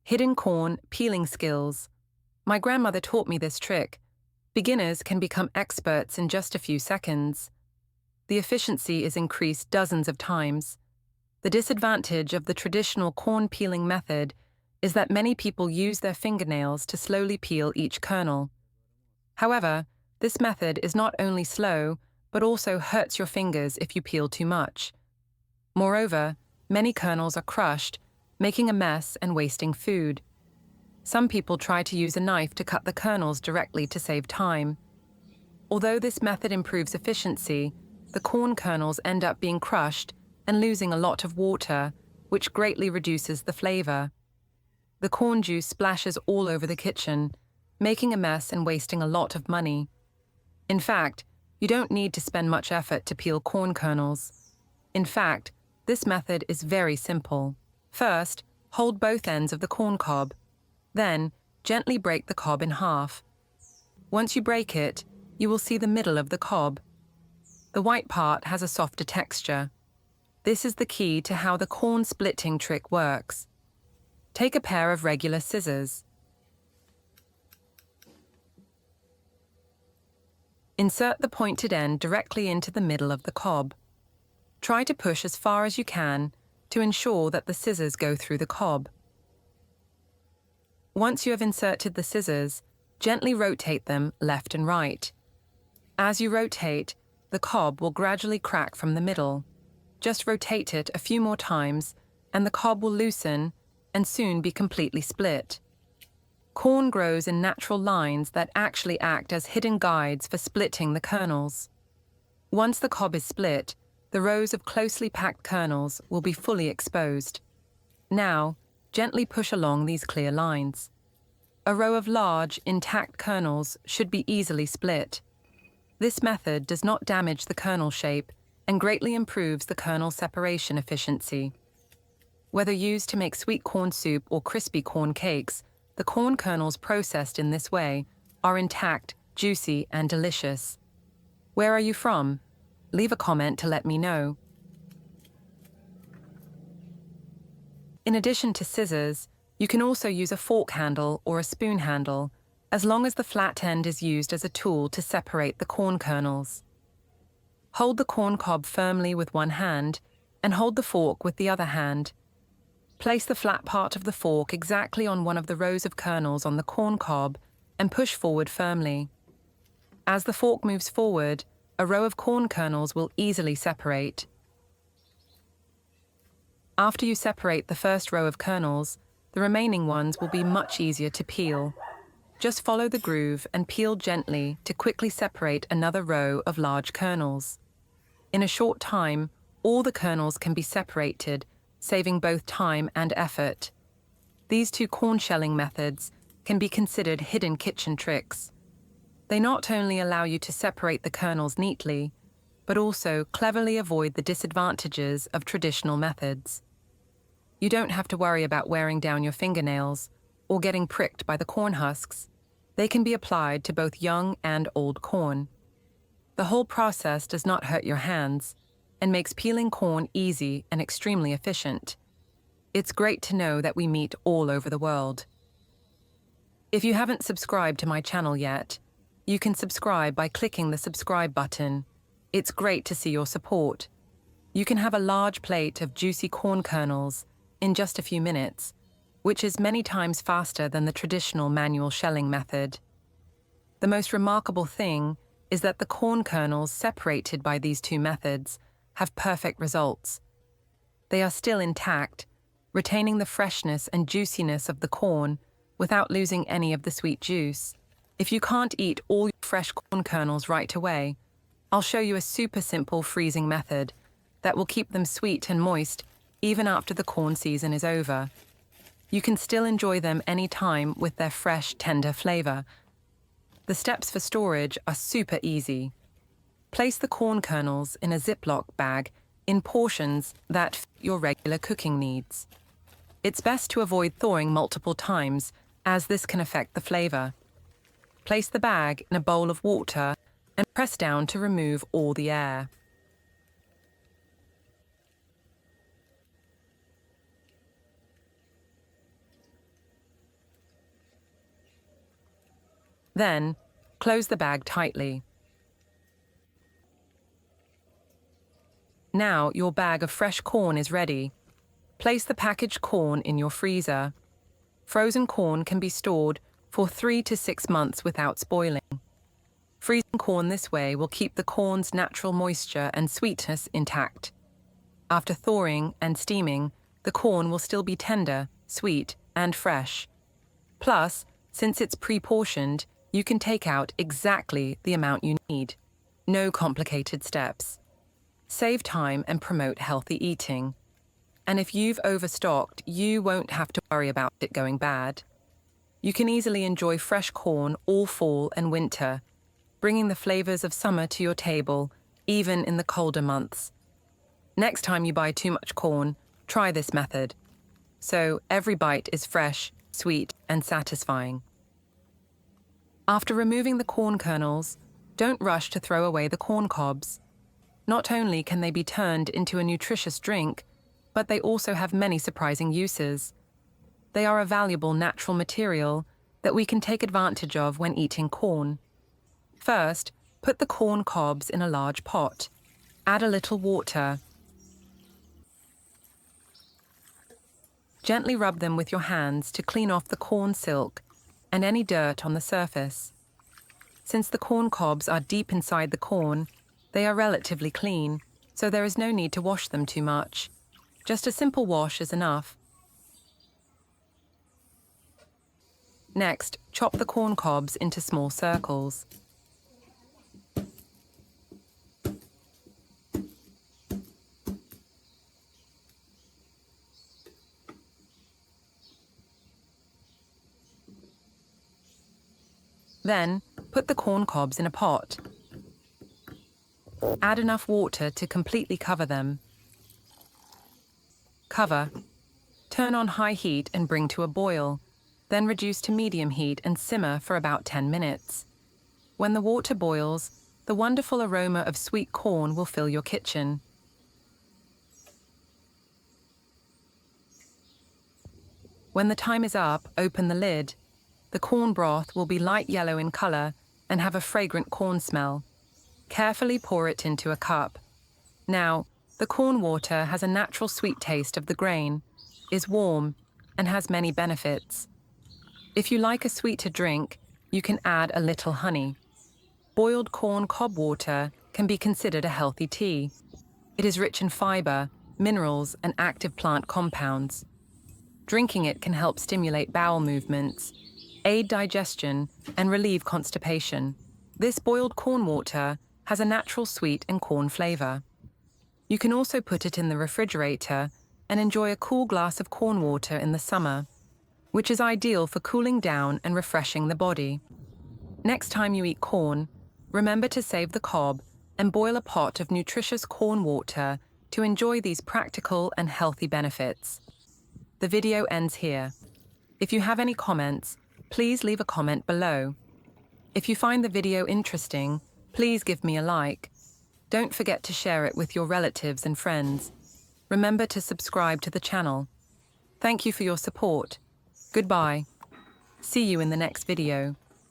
Hidden corn peeling skills. My grandmother taught me this trick. Beginners can become experts in just a few seconds. The efficiency is increased dozens of times. The disadvantage of the traditional corn peeling method is that many people use their fingernails to slowly peel each kernel. However, this method is not only slow, but also hurts your fingers if you peel too much. Moreover, many kernels are crushed, making a mess and wasting food. Some people try to use a knife to cut the kernels directly to save time. Although this method improves efficiency, the corn kernels end up being crushed and losing a lot of water, which greatly reduces the flavor. The corn juice splashes all over the kitchen, making a mess and wasting a lot of money. In fact, you don't need to spend much effort to peel corn kernels. In fact, this method is very simple. First, hold both ends of the corn cob. Then, gently break the cob in half. Once you break it, you will see the middle of the cob. The white part has a softer texture. This is the key to how the corn splitting trick works. Take a pair of regular scissors. Insert the pointed end directly into the middle of the cob. Try to push as far as you can to ensure that the scissors go through the cob. Once you have inserted the scissors, gently rotate them left and right. As you rotate, the cob will gradually crack from the middle. Just rotate it a few more times, and the cob will loosen and soon be completely split. Corn grows in natural lines that actually act as hidden guides for splitting the kernels. Once the cob is split, the rows of closely packed kernels will be fully exposed. Now, gently push along these clear lines. A row of large, intact kernels should be easily split. This method does not damage the kernel shape and greatly improves the kernel separation efficiency. Whether used to make sweet corn soup or crispy corn cakes, the corn kernels processed in this way are intact, juicy, and delicious. Where are you from? Leave a comment to let me know. In addition to scissors, you can also use a fork handle or a spoon handle, as long as the flat end is used as a tool to separate the corn kernels. Hold the corn cob firmly with one hand and hold the fork with the other hand. Place the flat part of the fork exactly on one of the rows of kernels on the corn cob and push forward firmly. As the fork moves forward, a row of corn kernels will easily separate. After you separate the first row of kernels, the remaining ones will be much easier to peel. Just follow the groove and peel gently to quickly separate another row of large kernels. In a short time, all the kernels can be separated, saving both time and effort. These two corn shelling methods can be considered hidden kitchen tricks. They not only allow you to separate the kernels neatly, but also cleverly avoid the disadvantages of traditional methods. You don't have to worry about wearing down your fingernails or getting pricked by the corn husks. They can be applied to both young and old corn. The whole process does not hurt your hands and makes peeling corn easy and extremely efficient. It's great to know that we meet all over the world. If you haven't subscribed to my channel yet, you can subscribe by clicking the subscribe button. It's great to see your support. You can have a large plate of juicy corn kernels in just a few minutes, which is many times faster than the traditional manual shelling method. The most remarkable thing is that the corn kernels separated by these two methods have perfect results. They are still intact, retaining the freshness and juiciness of the corn without losing any of the sweet juice. If you can't eat all your fresh corn kernels right away, I'll show you a super simple freezing method that will keep them sweet and moist even after the corn season is over. You can still enjoy them any time with their fresh, tender flavor. The steps for storage are super easy. Place the corn kernels in a Ziploc bag in portions that fit your regular cooking needs. It's best to avoid thawing multiple times, as this can affect the flavor. Place the bag in a bowl of water and press down to remove all the air. Then, close the bag tightly. Now your bag of fresh corn is ready. Place the packaged corn in your freezer. Frozen corn can be stored for 3 to 6 months without spoiling. Freezing corn this way will keep the corn's natural moisture and sweetness intact. After thawing and steaming, the corn will still be tender, sweet, and fresh. Plus, since it's pre-portioned, you can take out exactly the amount you need. No complicated steps. Save time and promote healthy eating. And if you've overstocked, you won't have to worry about it going bad. You can easily enjoy fresh corn all fall and winter, bringing the flavors of summer to your table, even in the colder months. Next time you buy too much corn, try this method. So every bite is fresh, sweet, and satisfying. After removing the corn kernels, don't rush to throw away the corn cobs. Not only can they be turned into a nutritious drink, but they also have many surprising uses. They are a valuable natural material that we can take advantage of when eating corn. First, put the corn cobs in a large pot. Add a little water. Gently rub them with your hands to clean off the corn silk and any dirt on the surface. Since the corn cobs are deep inside the corn, they are relatively clean, so there is no need to wash them too much. Just a simple wash is enough. Next, chop the corn cobs into small circles. Then, put the corn cobs in a pot. Add enough water to completely cover them. Cover. Turn on high heat and bring to a boil. Then reduce to medium heat and simmer for about 10 minutes. When the water boils, the wonderful aroma of sweet corn will fill your kitchen. When the time is up, open the lid. The corn broth will be light yellow in color and have a fragrant corn smell. Carefully pour it into a cup. Now, the corn water has a natural sweet taste of the grain, is warm, and has many benefits. If you like a sweeter drink, you can add a little honey. Boiled corn cob water can be considered a healthy tea. It is rich in fiber, minerals, and active plant compounds. Drinking it can help stimulate bowel movements, aid digestion, and relieve constipation. This boiled corn water has a natural sweet and corn flavor. You can also put it in the refrigerator and enjoy a cool glass of corn water in the summer, which is ideal for cooling down and refreshing the body. Next time you eat corn, remember to save the cob and boil a pot of nutritious corn water to enjoy these practical and healthy benefits. The video ends here. If you have any comments, please leave a comment below. If you find the video interesting, please give me a like. Don't forget to share it with your relatives and friends. Remember to subscribe to the channel. Thank you for your support. Goodbye. See you in the next video.